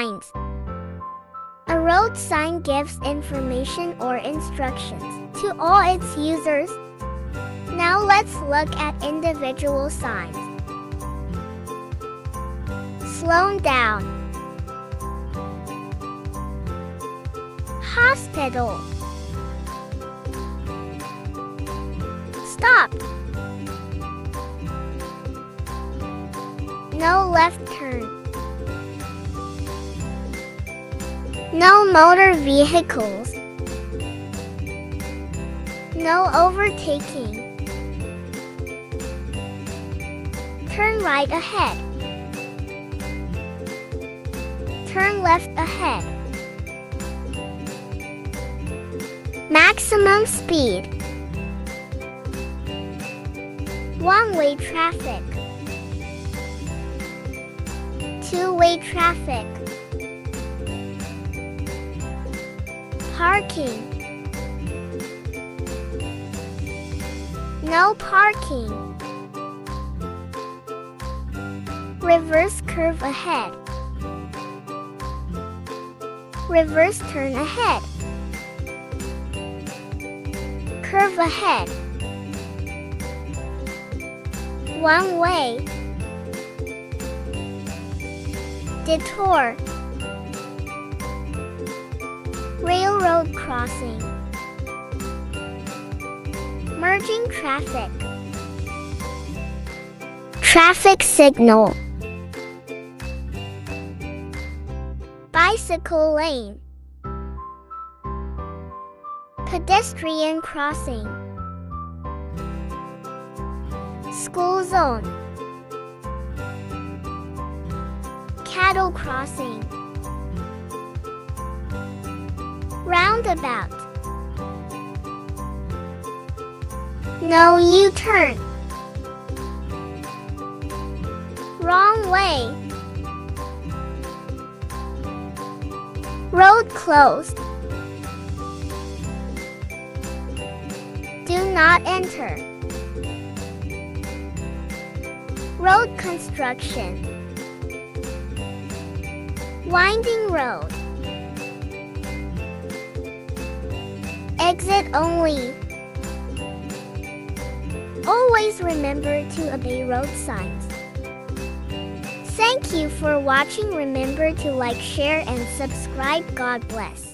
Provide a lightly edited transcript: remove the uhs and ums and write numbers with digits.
signs. A road sign gives information or instructions to all its users. Now let's look at individual signs. Slow down. Hospital. Stop. No left turn. No motor vehicles. No overtaking. Turn right ahead. Turn left ahead. Maximum speed. One-way traffic. Two-way traffic. Parking. No parking. Reverse curve ahead. Reverse turn ahead. Curve ahead. One way. Detour. Railroad crossing. Merging traffic. Traffic signal. Bicycle lane. Pedestrian crossing. School zone. Cattle crossing. Roundabout. No U-turn. Wrong way. Road closed. Do not enter. Road construction. Winding road. Exit only. Always remember to obey road signs. Thank you for watching. Remember to like, share, and subscribe. God bless.